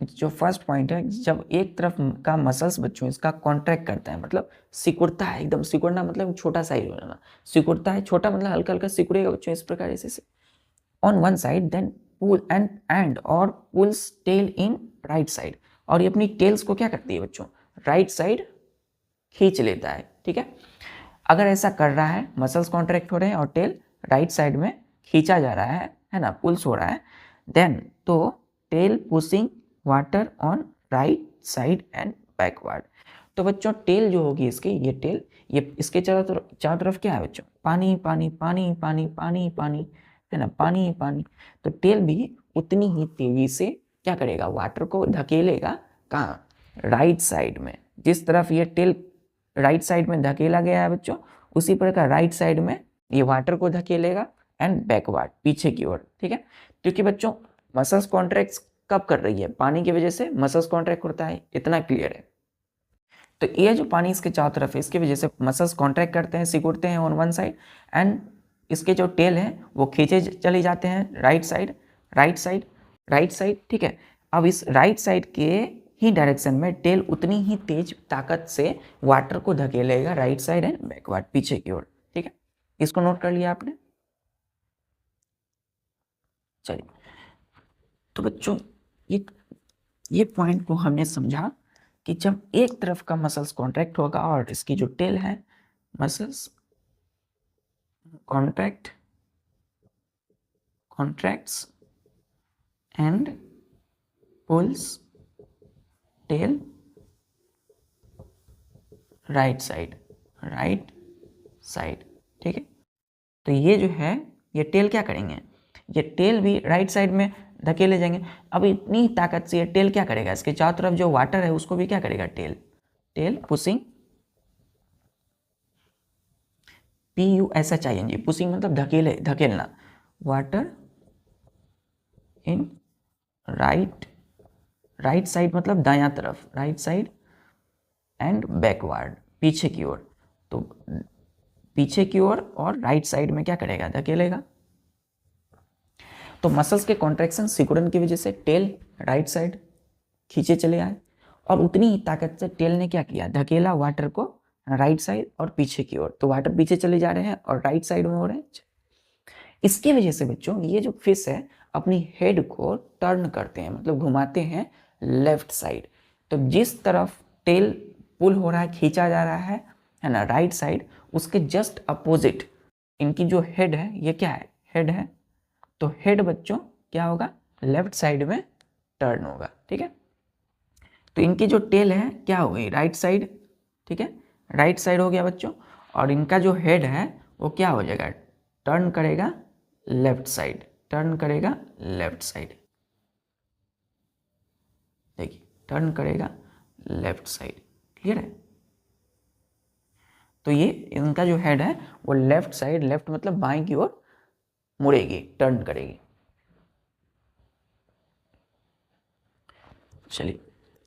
जो फर्स्ट पॉइंट है, जब एक तरफ का मसल्स बच्चों इसका कॉन्ट्रैक्ट करता है, मतलब सिकुड़ता है, एकदम सिकुड़ना मतलब छोटा साइज हो जाना, सिकुड़ता है, छोटा मतलब हल्का हल्का सिकुड़ेगा बच्चों इस प्रकार ऐसे on one side, then pull and और pulls tail in right side, और ये अपनी टेल्स को क्या करती है बच्चों, राइट साइड खींच लेता है, ठीक है। अगर ऐसा कर रहा है, मसल्स कॉन्ट्रैक्ट हो रहे हैं और टेल राइट साइड में खींचा जा रहा है ना, पुल्स हो रहा है, देन तो tail pushing water on right side and backward. तो बच्चों टेल जो होगी इसकी, ये टेल, ये इसके चारों तरफ क्या है बच्चों, पानी पानी पानी पानी पानी पानी, है ना, पानी पानी। तो टेल भी उतनी ही तेजी से क्या करेगा, वाटर को धकेलेगा, कहाँ, राइट साइड में। जिस तरफ ये टेल राइट साइड में धकेला गया है बच्चों, उसी प्रकार राइट साइड में ये वाटर को धकेलेगा एंड बैकवर्ड, पीछे की ओर, ठीक है। क्योंकि बच्चों मसल्स कॉन्ट्रैक्ट कब कर रही है, पानी की वजह से मसल्स कॉन्ट्रैक्ट होता है, इतना क्लियर है। तो ये जो पानी इसके चारों तरफ है, इसकी वजह से मसल्स कॉन्ट्रैक्ट करते हैं, सिकुड़ते हैं ऑन वन साइड, एंड इसके जो टेल है वो खींचे चले जाते हैं राइट साइड, ठीक है। अब इस राइट साइड के ही डायरेक्शन में टेल उतनी ही तेज ताकत से वाटर को धकेलेगा राइट साइड एंड बैकवर्ड, पीछे की ओर, ठीक है। इसको नोट कर लिया आपने। चलिए, तो बच्चों ये पॉइंट को हमने समझा कि जब एक तरफ का मसल्स कॉन्ट्रैक्ट होगा और इसकी जो टेल है, muscles contracts and pulls tail right side, ठीक है। तो ये जो है, ये टेल क्या करेंगे, ये टेल भी राइट साइड में धकेले जाएंगे। अब इतनी ताकत से ये टेल क्या करेगा, इसके चारों तरफ जो वाटर है उसको भी क्या करेगा, टेल पुशिंग, PUSHING, पुशिंग मतलब धकेलना, वाटर इन राइट साइड मतलब दायां तरफ, राइट साइड एंड बैकवर्ड, पीछे की ओर। तो पीछे की ओर और राइट साइड में क्या करेगा, धकेलेगा। तो मसल्स के कॉन्ट्रैक्शन सिकुड़न की वजह से टेल राइट साइड खींचे चले आए, और उतनी ही ताकत से टेल ने क्या किया, धकेला वाटर को राइट साइड और पीछे की ओर। तो वाटर पीछे चले जा रहे हैं और राइट साइड में हो रहे हैं। इसकी वजह से बच्चों ये जो फिश है अपनी हेड को टर्न करते हैं, मतलब घुमाते हैं लेफ्ट साइड। तो जिस तरफ टेल पुल हो रहा है, खींचा जा रहा है ना, राइट साइड, उसके जस्ट अपोजिट इनकी जो हेड है, ये क्या है, हेड है। तो हेड बच्चों क्या होगा, लेफ्ट साइड में टर्न होगा, ठीक है। तो इनकी जो टेल है क्या हो गई, राइट साइड, ठीक है, राइट साइड हो गया बच्चों। और इनका जो हेड है वो क्या हो जाएगा, टर्न करेगा लेफ्ट साइड, देखिए, टर्न करेगा लेफ्ट साइड, क्लियर है। तो ये इनका जो हेड है वो लेफ्ट साइड, लेफ्ट मतलब बाएं की ओर मुड़ेगी, टर्न करेगी। चलिए,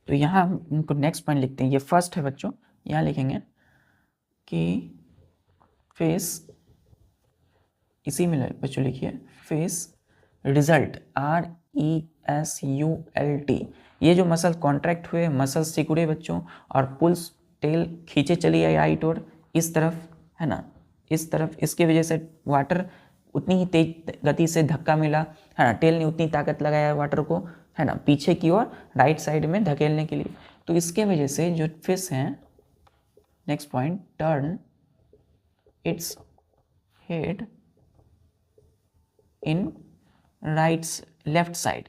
तो यहाँ हम इनको नेक्स्ट पॉइंट लिखते हैं। ये फर्स्ट है बच्चों, यहाँ लिखेंगे कि फेस, इसी में बच्चों लिखिए फेस रिजल्ट, RESULT। ये जो मसल कॉन्ट्रैक्ट हुए, मसल सिकुड़े बच्चों, और पुल्स टेल खींचे चली आई राइट ओर, इस तरफ है ना, इस तरफ, इसकी वजह से वाटर उतनी ही तेज गति से धक्का मिला, है ना, टेल ने उतनी ताकत लगाया वाटर को, है ना, पीछे की ओर राइट साइड में धकेलने के लिए। तो इसके वजह से जो फिश है, next point, turn its head in left side.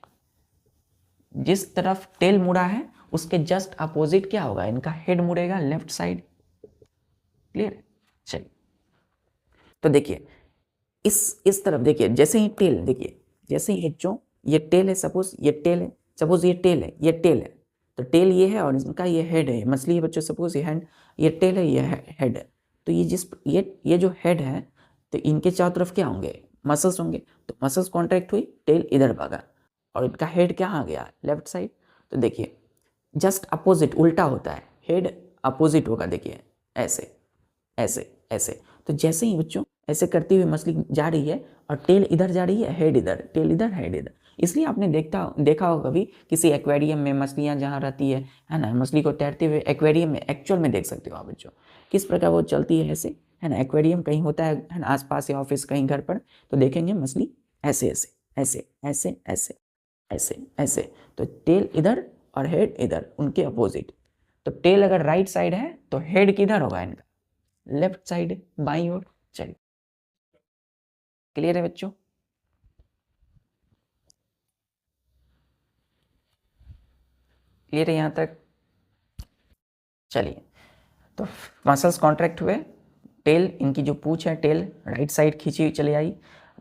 जिस तरफ टेल मुड़ा है उसके जस्ट अपोजिट क्या होगा, इनका हेड मुड़ेगा लेफ्ट साइड, क्लियर। चलिए, तो देखिए इस तरफ देखिए, जैसे ही टेल, देखिए जैसे ही जो ये टेल है, सपोज ये टेल है, तो टेल ये है और इनका ये हेड है, मछली है बच्चों, सपोज ये हैंड, ये टेल है, ये हेड है। तो ये जो हेड है, तो इनके चारों तरफ क्या होंगे, मसल्स होंगे। तो मसल्स कॉन्ट्रैक्ट हुई, टेल इधर भागा, और इनका हेड कहाँ गया, लेफ्ट साइड। तो देखिए जस्ट अपोजिट, उल्टा होता है, हेड अपोजिट होगा, देखिए ऐसे ऐसे ऐसे। तो जैसे ही बच्चों ऐसे करती हुई मछली जा रही है और टेल इधर जा रही है, हेड इधर, टेल इधर, हेड इधर। इसलिए आपने देखा होगा कभी किसी एक्वेरियम में मछलियाँ जहाँ रहती है ना, मछली को तैरते हुए एक्वेरियम में एक्चुअल में देख सकते हो आप बच्चों, किस प्रकार वो चलती है ऐसे, है ना। एक्वेरियम कहीं होता है ना आसपास या ऑफिस कहीं घर पर, तो देखेंगे मछली ऐसे ऐसे ऐसे ऐसे ऐसे ऐसे ऐसे। तो टेल इधर और हेड इधर, उनके अपोजिट। तो टेल अगर राइट साइड है तो हेड किधर होगा इनका, लेफ्ट साइड, बाईं ओर। चलिए, क्लियर है बच्चों? क्लियर है यहाँ तक? चलिए, तो मसल्स कॉन्ट्रैक्ट हुए, टेल, इनकी जो पूंछ है टेल राइट साइड खींची हुई चली आई,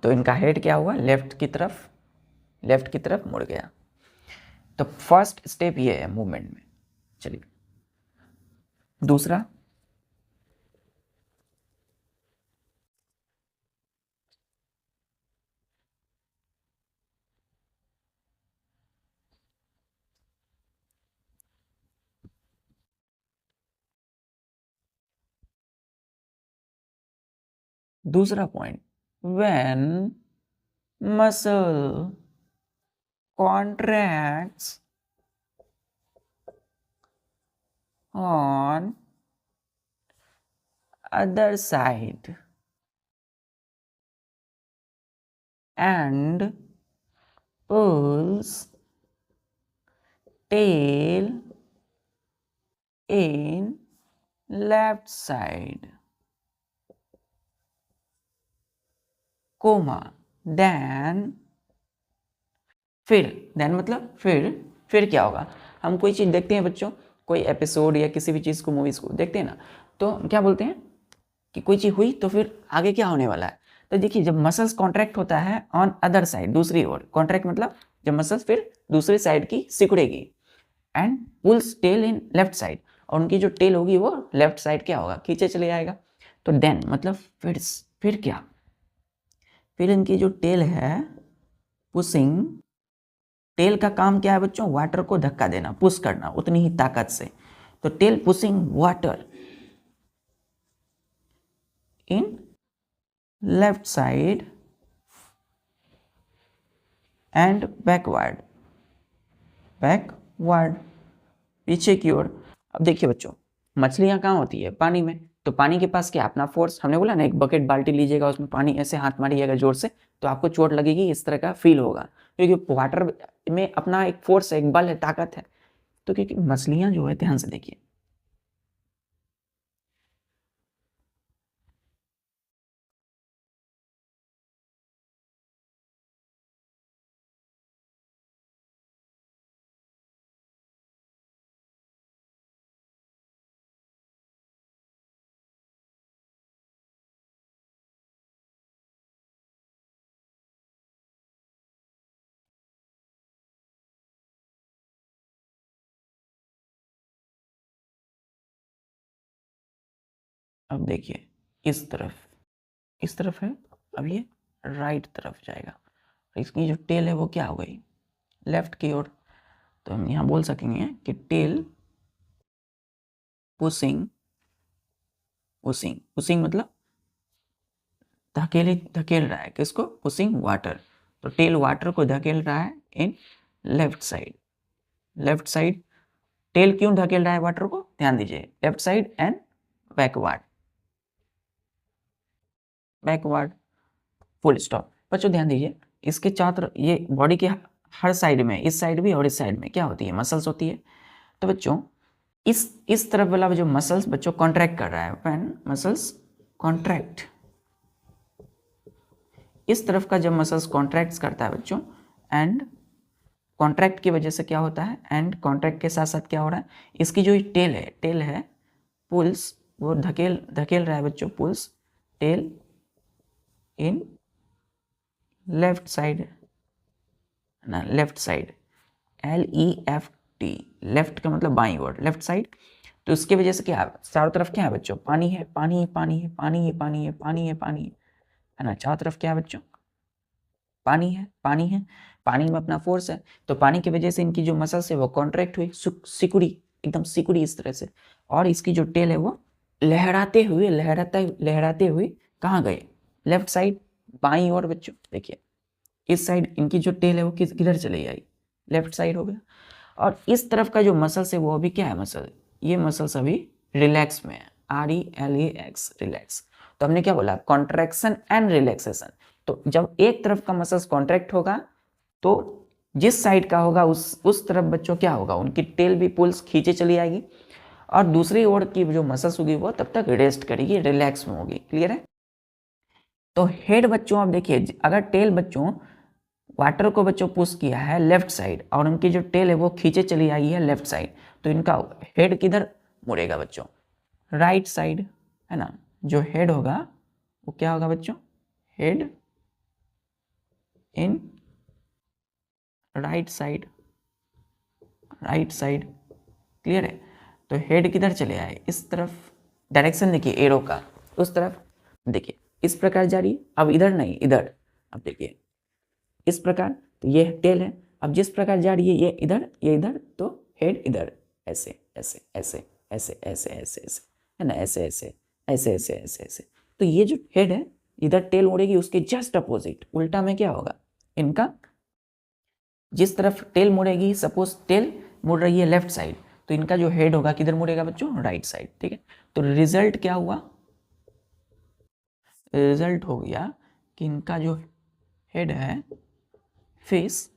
तो इनका हेड क्या हुआ, लेफ्ट की तरफ मुड़ गया। तो फर्स्ट स्टेप ये है मूवमेंट में। चलिए, दूसरा, दूसरा point, when muscle contracts on other side and pulls tail in left side, comma, then then मतलब फिर क्या होगा। हम कोई चीज़ देखते हैं बच्चों, कोई एपिसोड या किसी भी चीज़ को, मूवीज़ को देखते हैं ना, तो क्या बोलते हैं कि कोई चीज़ हुई तो फिर आगे क्या होने वाला है। तो देखिए, जब मसल्स कॉन्ट्रैक्ट होता है ऑन अदर साइड, दूसरी ओर, कॉन्ट्रैक्ट मतलब जब मसल्स फिर दूसरी साइड की सिकुड़ेगी, and pulls tail in left side, और उनकी जो टेल होगी वो लेफ्ट साइड क्या होगा, खींचे चले जाएगा। तो देन मतलब फिर क्या, फिर इनकी जो टेल है, पुशिंग, टेल का काम क्या है बच्चों, वाटर को धक्का देना, पुश करना उतनी ही ताकत से। तो tail pushing water in left side and backward, पीछे की ओर। अब देखिए बच्चों, मछलियां कहाँ होती है, पानी में। तो पानी के पास क्या, अपना फोर्स, हमने बोला ना, एक बकेट बाल्टी लीजिएगा, उसमें पानी ऐसे हाथ मारिएगा जोर से, तो आपको चोट लगेगी, इस तरह का फील होगा, क्योंकि वाटर में अपना एक फोर्स है, एक बल है, ताकत है। तो क्योंकि मछलियां जो है, ध्यान से देखिए, अब देखिए इस तरफ है, अब ये राइट तरफ जाएगा, इसकी जो टेल है वो क्या हो गई, लेफ्ट की ओर। तो हम यहाँ बोल सकेंगे कि टेल पुशिंग मतलब धकेल रहा है, किसको, पुशिंग वाटर। तो टेल वाटर को धकेल रहा है इन लेफ्ट साइड। टेल क्यों धकेल रहा है वाटर को, ध्यान दीजिए, left side and backward, full stop. बच्चों ध्यान दीजिए, इसके चारों, ये बॉडी के हर साइड में, इस साइड भी और इस साइड में क्या होती है, मसल्स होती है। तो बच्चों इस तरफ वाला जो मसल्स बच्चों कॉन्ट्रैक्ट कर रहा है, व्हेन मसल्स कॉन्ट्रैक्ट, इस तरफ का जब मसल्स कॉन्ट्रैक्ट करता है बच्चों, एंड कॉन्ट्रैक्ट की वजह से क्या होता है, एंड कॉन्ट्रैक्ट के साथ साथ क्या हो रहा है, इसकी जो टेल है पुल्स, वो धकेल रहा है बच्चों, pulls tail in left side ना, लेफ्ट साइड, LEFT, लेफ्ट का मतलब बाईं ओर, लेफ्ट साइड। तो उसकी वजह से क्या है, चारों तरफ क्या है बच्चों, पानी है, है ना। चारों तरफ क्या है बच्चों, पानी है, पानी में अपना फोर्स है। तो पानी की वजह से इनकी जो मसल्स है वो कॉन्ट्रैक्ट हुई, सिकुड़ी, एकदम सिकुड़ी इस तरह से, और इसकी जो टेल है वो लहराते हुए कहाँ गए, लेफ्ट साइड बाईं ओर बच्चों देखिए, इस साइड इनकी जो टेल है वो किधर चली आई, लेफ्ट साइड हो गया। और इस तरफ का जो मसल्स है वो अभी क्या है मसल, ये मसल्स अभी रिलैक्स में है, RELAX रिलैक्स। तो हमने क्या बोला, कॉन्ट्रैक्शन एंड रिलैक्सेशन। तो जब एक तरफ का मसल्स कॉन्ट्रैक्ट होगा तो जिस साइड का होगा उस तरफ बच्चों क्या होगा, उनकी टेल भी पुल्स खींचे चली आएगी, और दूसरी ओर की जो मसल्स होगी वो तब तक रेस्ट करेगी, रिलैक्स में होगी। क्लियर है। तो हेड बच्चों आप देखिए, अगर टेल बच्चों वाटर को बच्चों पुश किया है लेफ्ट साइड और उनकी जो टेल है वो खींचे चली आई है लेफ्ट साइड, तो इनका हेड किधर मुड़ेगा बच्चों, राइट साइड, है ना। जो हेड होगा वो क्या होगा बच्चों, head in right side, right side. Clear है। तो हेड किधर चले आए, इस तरफ, डायरेक्शन देखिए एरो का, उस तरफ देखिए, इस प्रकार जा रही है। अब इधर नहीं, इधर, अब देखिए इस प्रकार, तो ये टेल है। अब जिस प्रकार जा रही है ये इधर, ये इधर, तो हेड इधर, ऐसे ऐसे ऐसे ऐसे ऐसे ऐसे ऐसे, है ना, ऐसे ऐसे ऐसे ऐसे ऐसे ऐसे। तो ये जो हेड है इधर टेल मुड़ेगी, उसके जस्ट अपोजिट उल्टा में क्या होगा इनका, जिस तरफ टेल मुड़ेगी, सपोज टेल मुड़ रही है लेफ्ट साइड, तो इनका जो हेड होगा किधर मुड़ेगा बच्चों, राइट साइड। ठीक है। तो रिजल्ट क्या हुआ, रिजल्ट हो गया कि इनका जो हेड है, fish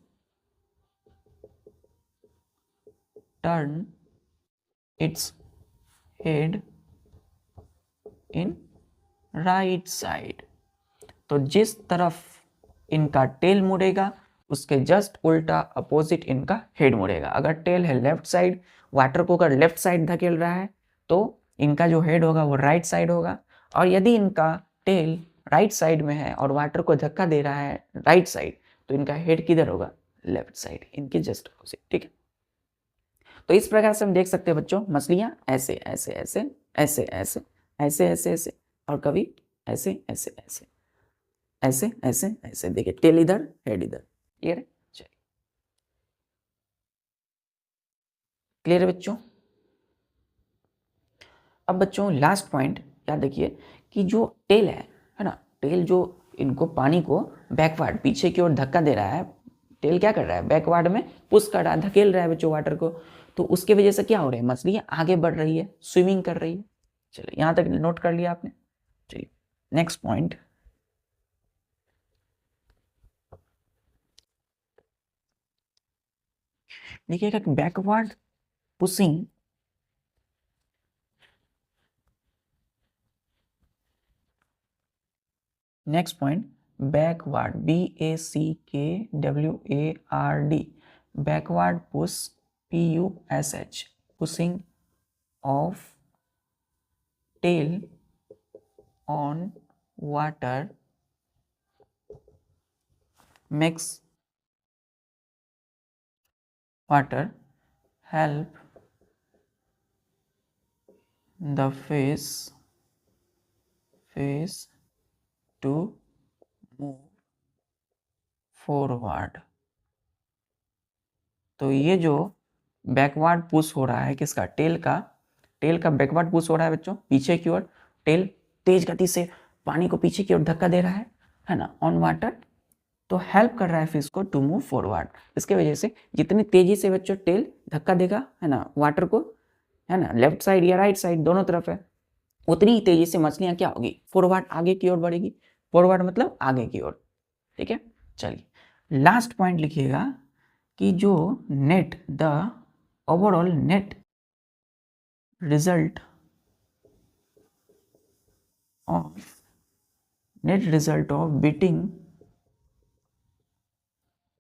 turn its head in right side. तो जिस तरफ इनका टेल मुड़ेगा उसके जस्ट उल्टा अपोजिट इनका हेड मुड़ेगा। अगर टेल है लेफ्ट साइड, वाटर को अगर लेफ्ट साइड धकेल रहा है तो इनका जो हेड होगा वो राइट साइड होगा, और यदि इनका टेल राइट साइड में है और वाटर को धक्का दे रहा है राइट साइड, तो इनका हेड किधर होगा, लेफ्ट साइड, इनके जस्ट अपोजिट। ठीक है। तो इस प्रकार से हम देख सकते हैं बच्चों, मछलियां ऐसे ऐसे ऐसे ऐसे ऐसे ऐसे ऐसे ऐसे, और कभी ऐसे ऐसे ऐसे ऐसे ऐसे ऐसे, देखिए टेल इधर, हेड इधर। क्लियर है। चलिए, क्लियर है बच्चों। अब बच्चों लास्ट पॉइंट याद देखिए कि जो टेल है ना, टेल जो इनको पानी को बैकवर्ड पीछे की ओर धक्का दे रहा है, टेल क्या कर रहा है, बैकवर्ड में पुश कर रहा है, धकेल रहा है बच्चों वाटर को। तो उसके वजह से क्या हो रहा है, मछलियां आगे बढ़ रही है, स्विमिंग कर रही है। चलिए यहां तक नोट कर लिया आपने। चलिए नेक्स्ट पॉइंट, देखिएगा backward pushing next point, backward, BACKWARD, backward push, PUSH, pushing of tail on water makes water help the fish to move forward। तो ये जो बैकवर्ड पुश हो रहा है किसका, टेल का, टेल का बैकवर्ड पुश हो रहा है बच्चों पीछे की ओर, टेल तेज गति से पानी को पीछे की ओर धक्का दे रहा है ना, ऑन वाटर, तो हेल्प कर रहा है फिश को टू मूव फॉरवर्ड। इसके वजह से जितनी तेजी से बच्चों टेल धक्का देगा, है ना, वाटर को, है ना, लेफ्ट साइड या राइट साइड दोनों तरफ है, उतनी ही तेजी से मछलियां क्या होगी, फॉरवर्ड, आगे की ओर बढ़ेगी। फॉरवर्ड मतलब आगे की ओर। ठीक है। चलिए लास्ट पॉइंट लिखिएगा कि जो net, the overall net result of beating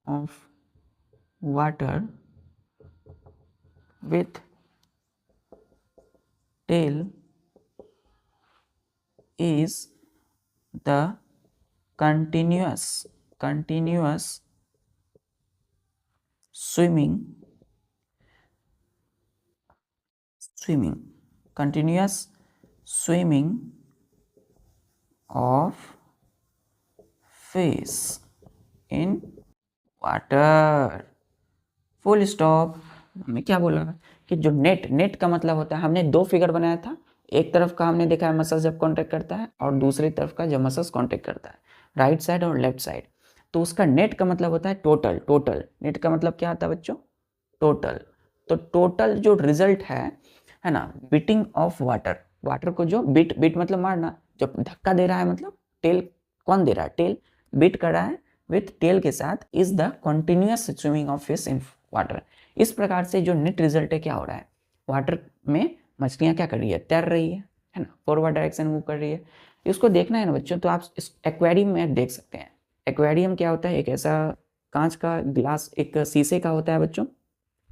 of water with tail is the continuous swimming continuous swimming of fish in water, full stop. हमने क्या बोला कि जो नेट, नेट का मतलब होता है, हमने दो फिगर बनाया था, एक तरफ का हमने देखा है मसल जब कॉन्ट्रैक्ट करता है और दूसरी तरफ का जब मसल्स कॉन्ट्रैक्ट करता है, राइट साइड और लेफ्ट साइड। तो उसका नेट का मतलब होता है टोटल। टोटल नेट का मतलब क्या आता है बच्चों? टोटल। तो टोटल जो रिजल्ट है ना, बीटिंग ऑफ वाटर, वाटर को जो बीट मतलब मारना, जब धक्का दे रहा है मतलब टेल, कौन दे रहा है? टेल बीट कर रहा है विथ टेल के साथ, is the continuous swimming of fish in water. इस प्रकार से जो नेट रिजल्ट है क्या हो रहा है, वाटर में मछलियाँ क्या कर रही है? तैर रही है ना, फॉरवर्ड डायरेक्शन मूव कर रही है। इसको देखना है ना बच्चों, तो आप इस एक्वेरियम में देख सकते हैं। एक्वेरियम क्या होता है? एक ऐसा कांच का ग्लास, एक शीशे का होता है बच्चों।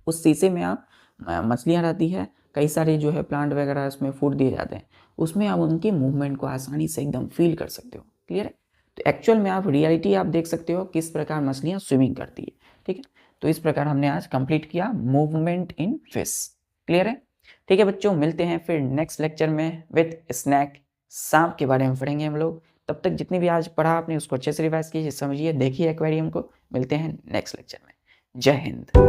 उस शीशे में आप मछलियाँ रहती है, कई सारे जो है प्लांट वगैरह उसमें फूड दिए जाते हैं, उसमें आप उनकी मूवमेंट को आसानी से एकदम फील कर सकते हो। क्लियर है? तो एक्चुअल में आप रियलिटी आप देख सकते हो किस प्रकार मछलियाँ स्विमिंग करती है। ठीक है, तो इस प्रकार हमने आज कंप्लीट किया मूवमेंट इन फिश। क्लियर है? ठीक है बच्चों, मिलते हैं फिर नेक्स्ट लेक्चर में विथ स्नैक, सांप के बारे में पढ़ेंगे हम लोग। तब तक जितनी भी आज पढ़ा आपने उसको अच्छे से रिवाइज कीजिए, समझिए, देखिए एक्वेरियम को। मिलते हैं नेक्स्ट लेक्चर में। जय हिंद।